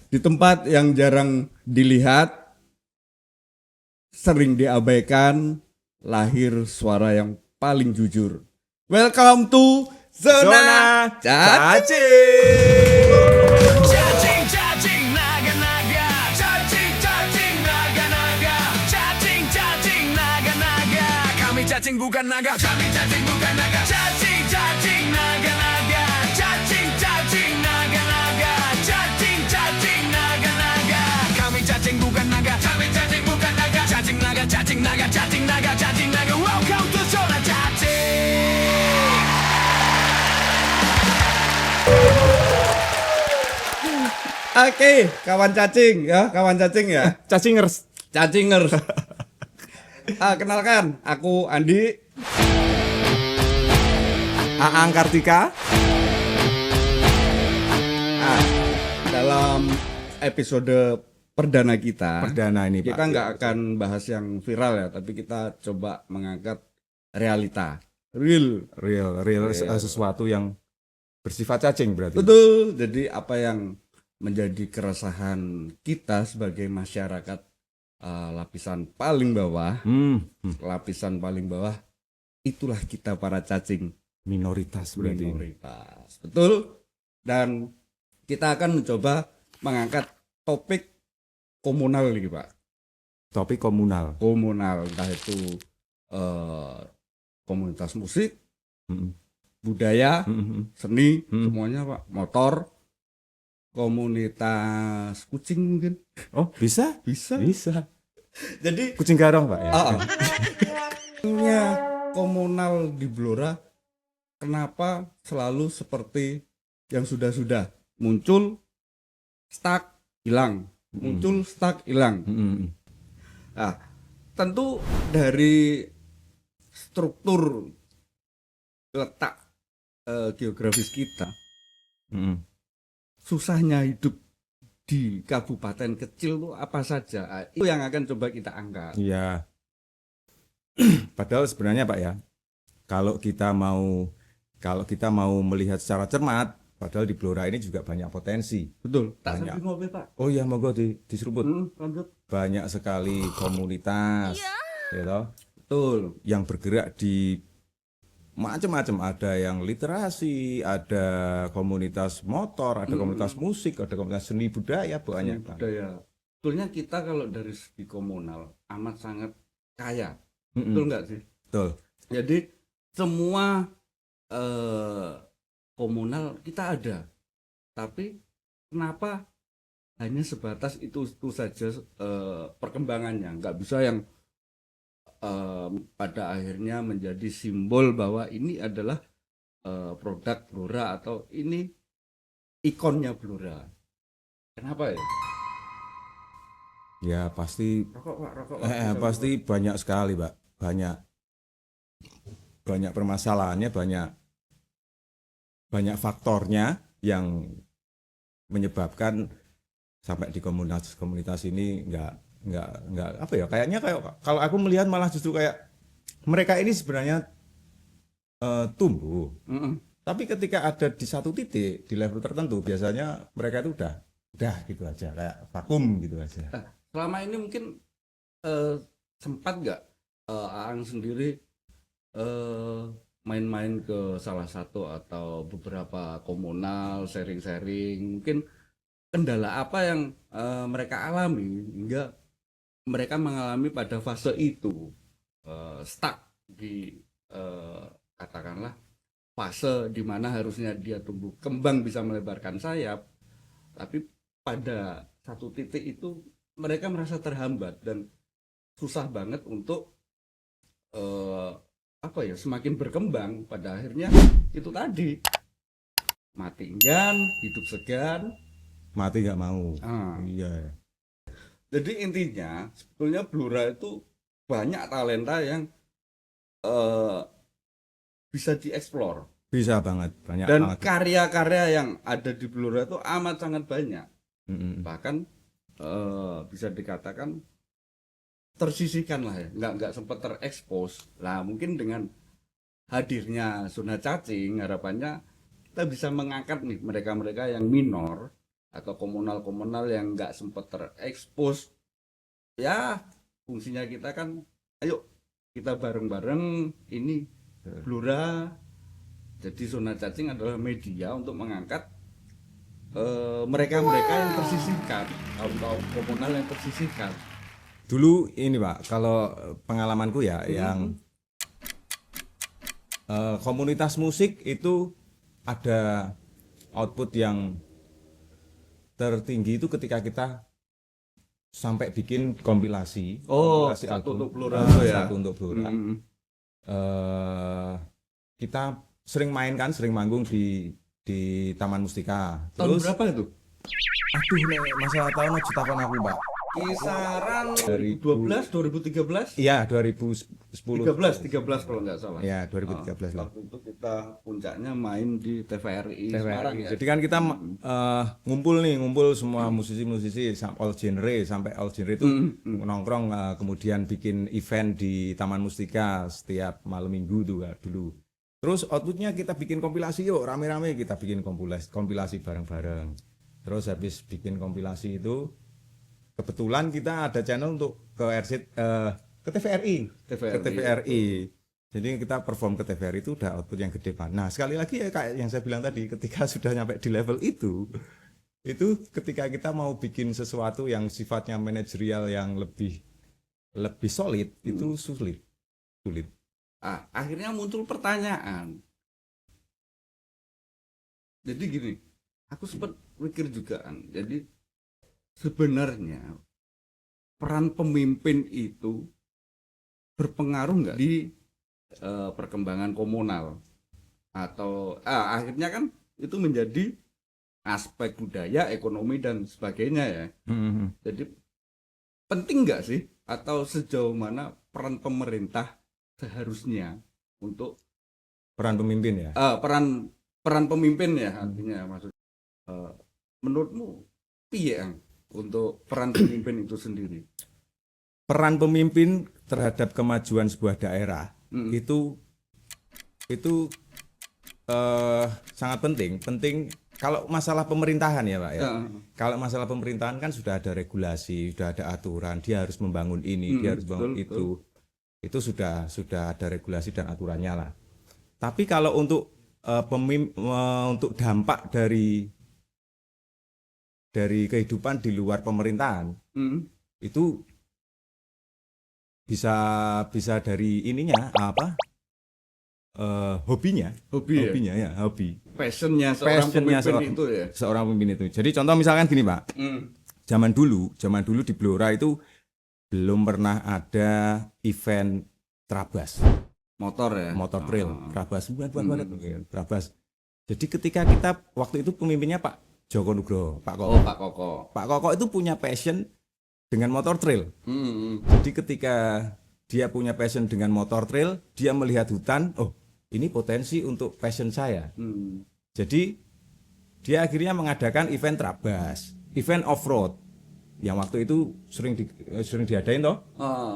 Di tempat yang jarang dilihat, sering diabaikan, lahir suara yang paling jujur. Welcome to Zona Cacing. Cacing, cacing, naga-naga. Cacing, cacing, naga-naga. Cacing, cacing, naga-naga. Kami cacing bukan naga. Kami cacing bukan naga. Cacing, cacing, naga-naga. Cacing, cacing, naga-naga. Cacing, cacing, naga-naga. Kami cacing bukan naga. Kami cacing bukan naga. Cacing naga, cacing naga, cacing naga, cacing naga. Welcome to Zona Cacing. Oke, kawan cacing ya, kawan cacing ya. Cacingers. Cacingers. Kenalkan, aku Andi. Aang Kartika. Dalam episode perdana kita, Perdana ini, kita Pak. nggak akan bahas yang viral ya, tapi kita coba mengangkat realita, real. Real. Sesuatu yang bersifat cacing berarti. Betul. Jadi apa yang menjadi keresahan kita sebagai masyarakat lapisan paling bawah, lapisan paling bawah, itulah kita para cacing Minoritas berarti. minoritas. Betul. Dan kita akan mencoba mengangkat topik komunal nih, Pak. Topik komunal. Komunal, entah itu komunitas musik, Mm-mm. budaya, Mm-mm. seni, Hmm. semuanya, Pak. Motor, komunitas kucing mungkin Oh, bisa? bisa. Bisa. Jadi Kucing garong, Pak ya. nya komunal di Blora kenapa selalu seperti yang sudah-sudah muncul stuck hilang, muncul stuck hilang. Mm-mm. Nah, tentu dari struktur letak geografis kita, Mm-mm. susahnya hidup di kabupaten kecil itu apa saja? Itu yang akan coba kita angkat. Iya. Padahal sebenarnya, Pak ya, kalau kita mau melihat secara cermat, padahal di Blora ini juga banyak potensi. Betul. Tak Banyak. sambil ngopi, Pak. Oh iya, monggo diseruput. Lanjut. Banyak sekali komunitas, ya toh, Betul. yang bergerak di macam-macam. Ada yang literasi, ada komunitas motor, ada komunitas musik, ada komunitas seni budaya, banyak. Pak. Budaya. Sebetulnya kita kalau dari segi komunal amat sangat kaya. Mm-mm. Betul nggak sih? Betul. Jadi semua komunal kita ada. Tapi kenapa hanya sebatas itu saja perkembangannya? Nggak bisa yang pada akhirnya menjadi simbol bahwa ini adalah produk Blora atau ini ikonnya Blora. Kenapa ya? Ya pasti, Rokok, Pak, rokok. pasti banyak sekali, Pak. Banyak permasalahannya, banyak faktornya yang menyebabkan sampai di komunitas ini nggak apa ya, kayaknya kayak kalau aku melihat malah justru kayak mereka ini sebenarnya tumbuh, tapi ketika ada di satu titik di level tertentu biasanya mereka itu udah gitu aja, kayak vakum gitu aja. Nah, selama ini mungkin sempat nggak Aang sendiri main-main ke salah satu atau beberapa komunal, sharing-sharing, mungkin kendala apa yang mereka alami hingga mereka mengalami pada fase itu stuck di katakanlah fase di mana harusnya dia tumbuh kembang bisa melebarkan sayap, tapi pada satu titik itu mereka merasa terhambat dan susah banget untuk semakin berkembang. Pada akhirnya itu tadi, mati enggan, hidup segan. Mati nggak mau. Iya. Jadi intinya sebetulnya Blora itu banyak talenta yang bisa dieksplor. Bisa banget, banyak Dan banget. karya-karya yang ada di Blora itu amat sangat banyak. Mm-mm. Bahkan bisa dikatakan tersisihkan lah ya, nggak sempat terekspos. Lah mungkin dengan hadirnya Zona Cacing harapannya kita bisa mengangkat nih mereka-mereka yang minor atau komunal-komunal yang nggak sempat terekspos, ya fungsinya kita kan, ayo kita bareng-bareng ini Blora. Jadi zona cacing adalah media untuk mengangkat mereka-mereka yang tersisihkan, kaum komunal yang tersisihkan. Dulu ini Pak, kalau pengalamanku ya yang komunitas musik itu ada output yang tertinggi itu ketika kita sampai bikin kompilasi. Oh, kompilasi satu album. untuk Blora itu ya. Satu untuk Blora. Hmm. Kita sering manggung di Taman Mustika. Tahun berapa itu? Aduh, nek masalah tahun aja takon aku, Pak. Kisaran 2012, 2013? Iya, 2010. 13 kalau nggak salah. Ya, 2013 lah. Waktu itu kita puncaknya main di TVRI Semarang ya. Jadi kan kita ngumpul semua musisi-musisi all genre itu nongkrong, kemudian bikin event di Taman Mustika setiap malam minggu tuh dulu. Terus outputnya kita bikin kompilasi, yuk rame-rame kita bikin kompilasi bareng-bareng. Terus habis bikin kompilasi itu kebetulan kita ada channel untuk ke ke TVRI. Ke TVRI. Jadi kita perform ke TVRI itu udah output yang gede banget. Nah, sekali lagi ya kayak yang saya bilang tadi, ketika sudah nyampe di level itu ketika kita mau bikin sesuatu yang sifatnya manajerial yang lebih solid, itu sulit. Akhirnya muncul pertanyaan. Jadi gini, aku sempat mikir juga kan. Jadi sebenarnya peran pemimpin itu berpengaruh nggak di perkembangan komunal, atau akhirnya kan itu menjadi aspek budaya, ekonomi dan sebagainya ya. Jadi penting nggak sih, atau sejauh mana peran pemerintah seharusnya untuk Peran pemimpin ya. peran pemimpin ya, artinya maksud menurutmu piye Ang, untuk peran pemimpin itu sendiri? Peran pemimpin terhadap kemajuan sebuah daerah itu sangat penting kalau masalah pemerintahan ya Pak ya. Kalau masalah pemerintahan kan sudah ada regulasi, sudah ada aturan, dia harus membangun ini, dia harus membangun itu. Itu sudah ada regulasi dan aturannya lah. Tapi kalau untuk untuk dampak dari kehidupan di luar pemerintahan, itu bisa dari ininya hobinya ya, hobi. Passionnya pemimpin itu ya. Seorang pemimpin itu. Jadi contoh misalkan gini Pak, zaman dulu di Blora itu belum pernah ada event Trabas. Motor ya. Motor trail, Trabas buat Trabas. Jadi ketika kita waktu itu pemimpinnya Pak Joko Nugroho, Pak Koko. Pak Koko. Pak Koko itu punya passion dengan motor trail. Jadi ketika dia punya passion dengan motor trail, dia melihat hutan, oh ini potensi untuk passion saya. Jadi dia akhirnya mengadakan event Trabas, event off-road, yang waktu itu sering diadain toh.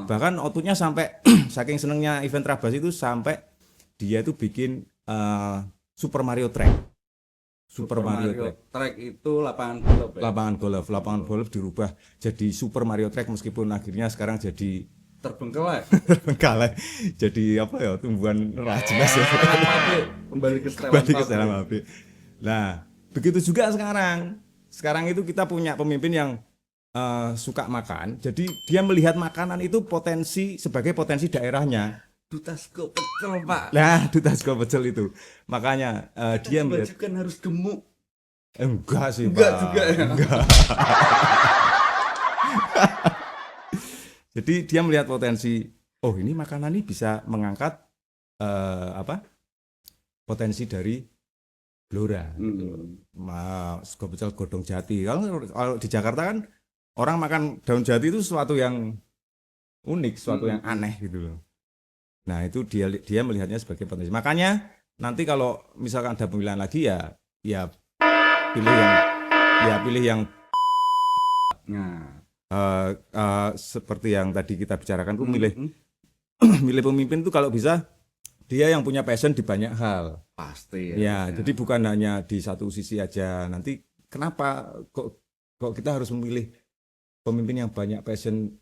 Bahkan outputnya sampai saking senengnya event Trabas itu sampai dia itu bikin Super Mario Track. Super Mario Track itu lapangan golf ya? Lapangan golf dirubah jadi Super Mario Track, meskipun akhirnya sekarang jadi terbengkalai. Jadi apa ya, tumbuhan jelas ya. Kembali ke setelan pabrik. Nah, begitu juga sekarang itu kita punya pemimpin yang suka makan, jadi dia melihat makanan itu sebagai potensi daerahnya. Duta Sego Pecel Pak. Nah, Duta Sego Pecel itu makanya dia melihat kan harus gemuk. Enggak sih Enggak Pak. juga ya. Enggak. Jadi dia melihat potensi, oh ini makanan ini bisa mengangkat potensi dari Blora. Sego Pecel godong jati. Kalau di Jakarta kan orang makan daun jati itu sesuatu yang unik, sesuatu yang aneh gitu loh. Nah, itu dia melihatnya sebagai potensi. Makanya nanti kalau misalkan ada pemilihan lagi ya pilih yang seperti yang tadi kita bicarakan tuh milih pemimpin itu kalau bisa dia yang punya passion di banyak hal. Pasti ya. Jadi bukan hanya di satu sisi aja. Nanti kenapa kok kita harus memilih pemimpin yang banyak passion.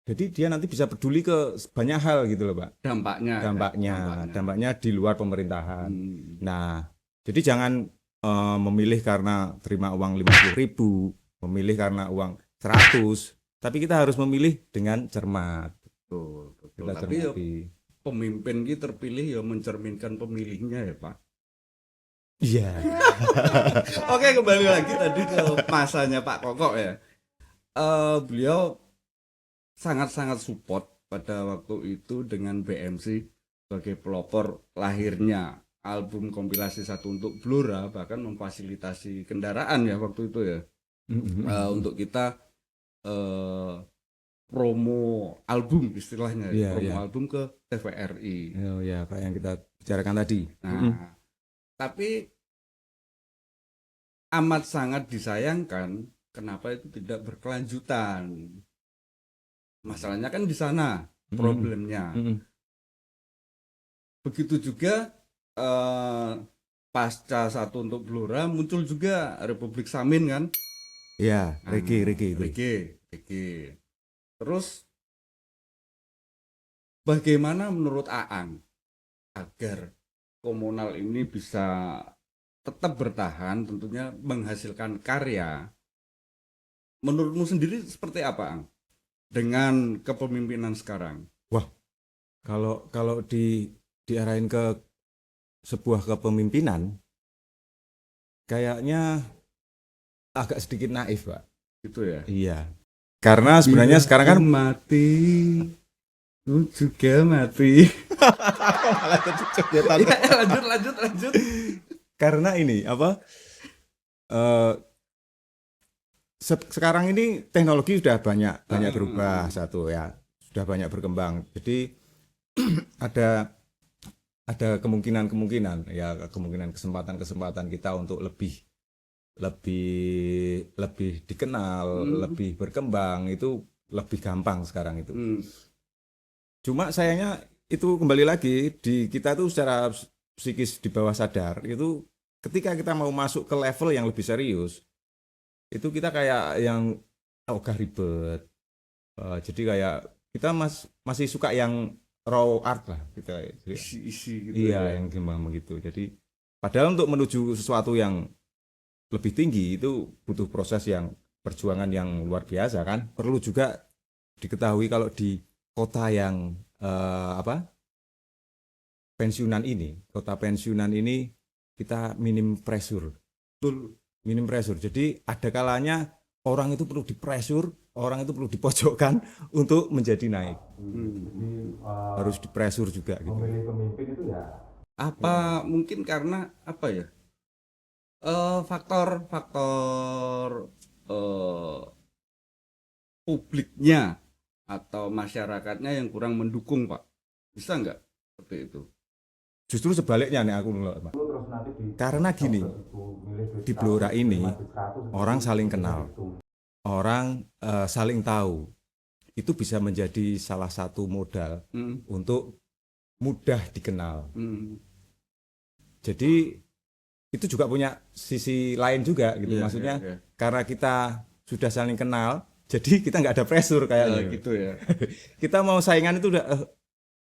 Jadi dia nanti bisa peduli ke banyak hal gitu loh, Pak. Dampaknya di luar pemerintahan. Nah, jadi jangan memilih karena terima uang 50.000, memilih karena uang 100, tapi kita harus memilih dengan cermat. Betul. Kita Tapi ya, cermati. pemimpin ini terpilih ya mencerminkan pemilihnya ya Pak. Iya. Oke, kembali lagi tadi ke masanya Pak Kokok ya. Beliau sangat-sangat support pada waktu itu dengan BMC sebagai pelopor lahirnya album kompilasi satu untuk Blora, bahkan memfasilitasi kendaraan ya waktu itu ya. Untuk kita promo album istilahnya, Iya, promo iya. album ke TVRI. Oh ya, kayak yang kita bicarakan tadi. Nah, tapi amat sangat disayangkan kenapa itu tidak berkelanjutan. Masalahnya kan di sana problemnya. Begitu juga pasca satu untuk Blora muncul juga Republik Samin kan. Iya, Regi itu. Reggae. Terus bagaimana menurut Aang agar komunal ini bisa tetap bertahan, tentunya menghasilkan karya? Menurutmu sendiri seperti apa, Ang? Dengan kepemimpinan sekarang? Wah, kalau diarahin ke sebuah kepemimpinan, kayaknya agak sedikit naif, Pak. Gitu ya. Iya. Karena sebenarnya sekarang kan mati, lu juga mati. Ya, lanjut. Karena ini apa? Sekarang ini teknologi sudah banyak berubah satu ya, sudah banyak berkembang. Jadi ada kemungkinan ya, kemungkinan kesempatan kita untuk lebih dikenal, lebih berkembang itu lebih gampang sekarang itu. Cuma sayangnya itu kembali lagi di kita tuh secara psikis di bawah sadar itu ketika kita mau masuk ke level yang lebih serius itu kita kayak yang ogah ribet. Jadi kayak kita masih suka yang raw art lah kita. Isi gitu. Iya, yang gimana begitu. Jadi padahal untuk menuju sesuatu yang lebih tinggi itu butuh proses yang perjuangan yang luar biasa kan. Perlu juga diketahui kalau di kota yang kota pensiunan ini kita minim pressure. Betul. Minim pressure. Jadi ada kalanya orang itu perlu dipressure, orang itu perlu dipojokkan untuk menjadi naik. Harus dipressure juga gitu. Memilih pemimpin itu ya. Apa mungkin karena apa ya? Faktor publiknya atau masyarakatnya yang kurang mendukung, Pak. Bisa nggak seperti itu? Justru sebaliknya nih aku ngelok, Pak. Karena gini, di Blora ini orang saling kenal, orang saling tahu. Itu bisa menjadi salah satu modal untuk mudah dikenal. Jadi itu juga punya sisi lain juga gitu, maksudnya karena kita sudah saling kenal, jadi kita nggak ada pressure kayak gitu ya. Kita mau saingan itu udah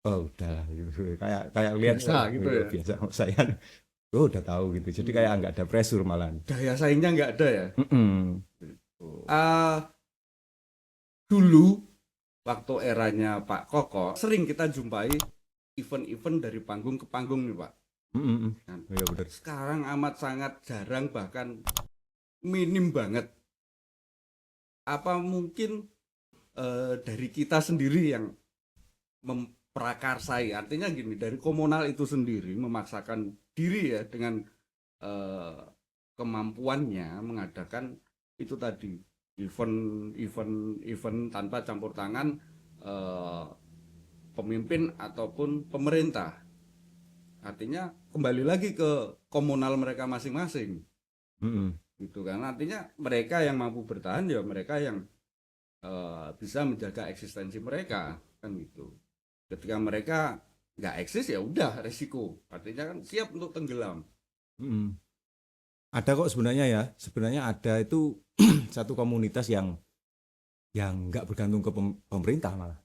udahlah gitu. Kayak lihat gitu ya. Biasa saingan. Udah tahu gitu. Jadi kayak nggak ada pressure malah. Daya saingnya nggak ada ya. Dulu waktu eranya Pak Koko sering kita jumpai event-event dari panggung ke panggung nih, Pak. Iya benar. Sekarang amat sangat jarang, bahkan minim banget. Apa mungkin dari kita sendiri yang memprakarsai, artinya gini, dari komunal itu sendiri memaksakan diri ya dengan kemampuannya mengadakan itu tadi event tanpa campur tangan pemimpin ataupun pemerintah. Artinya kembali lagi ke komunal mereka masing-masing. Gitu kan, artinya mereka yang mampu bertahan ya mereka yang bisa menjaga eksistensi mereka kan gitu. Ketika mereka nggak eksis ya udah resiko, artinya kan siap untuk tenggelam. Ada kok sebenarnya ya. Sebenarnya ada itu satu komunitas yang nggak bergantung ke pemerintah malah.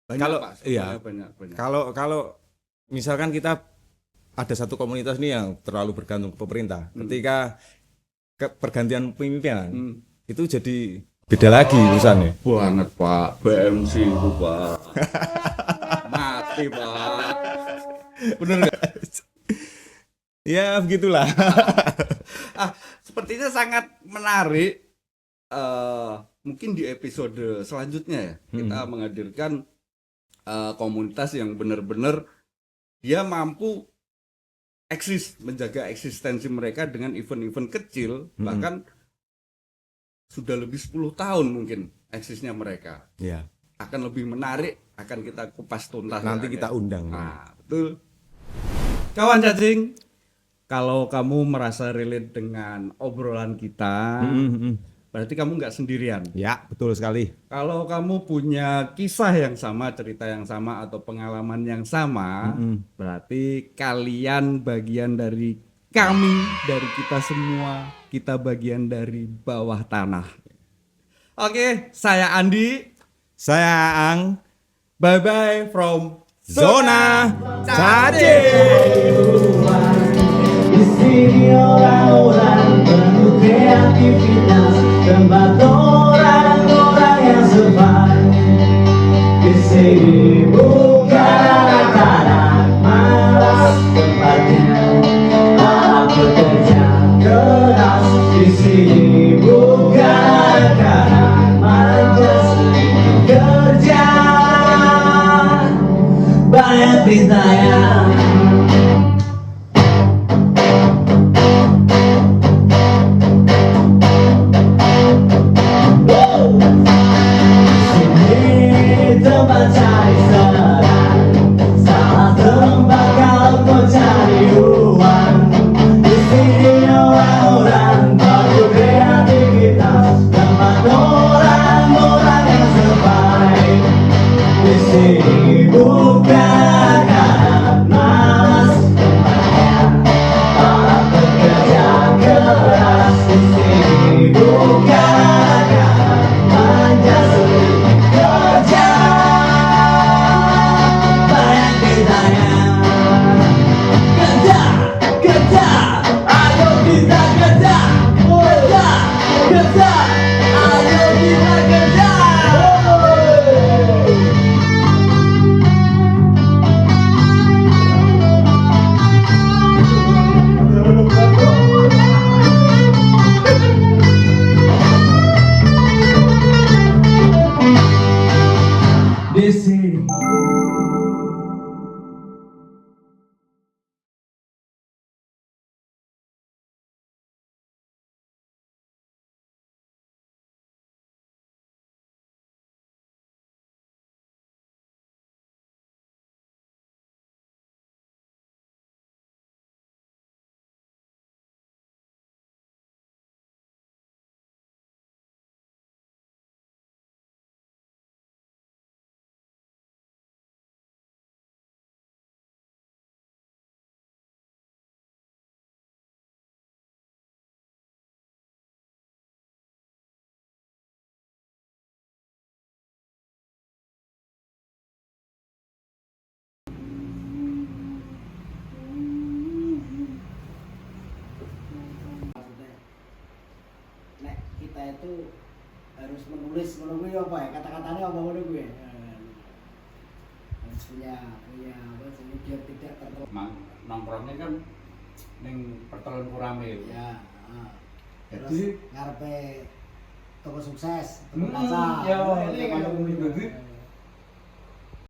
Banyak, Kalau Pak, iya, banyak. kalau misalkan kita ada satu komunitas nih yang terlalu bergantung ke pemerintah, ketika pergantian pemimpinan itu jadi beda lagi urusannya. Banget, Pak. BMC itu, Pak. Mati, Pak. Bener nggak? Ya begitulah. Sepertinya sangat menarik. Mungkin di episode selanjutnya ya kita menghadirkan komunitas yang benar-benar dia mampu menjaga eksistensi mereka dengan event-event kecil, bahkan sudah lebih 10 tahun mungkin eksisnya mereka. Ya. Akan lebih menarik, akan kita kupas tuntas. Nanti kita undang. Nah, betul. Kawan cacing, kalau kamu merasa relate dengan obrolan kita, berarti kamu nggak sendirian. Ya, betul sekali. Kalau kamu punya kisah yang sama, cerita yang sama, atau pengalaman yang sama, berarti kalian bagian dari kami, dari kita semua. Kita bagian dari bawah tanah. Oke, saya Andi. Saya Ang. Bye-bye from Zona Cacing. Di sini orang-orang penuh kreativitas, tempat orang-orang yang survive. Di sini bukan anak-anak malas, tempatnya para pekerja keras. Di sini bukan anak-anak manja, sering kerja. Banyak ditanya. Tempat cari serang, salah tempat kalau kau cari uang. Di sini orang-orang penuh kreativitas, tempat orang-orang yang survive. Di sini bukan anak malas, tempatnya para pekerja keras. Di sini bukan anak manja, sering kerja. Banyak ditanya, kerja, kerja, ayo kita kerja, kerja, kerja, ayo kita kerja. Di sini. Maksudnya, nek kita itu harus menulis gue apa ya, kata-katanya apa ngono gue harus punya apa sih biar tidak nongkrongnya kan ning pertelon Kuramil. ya Jadi terus ngarepe toko sukses, toko kaca. ya, Ini kan jadi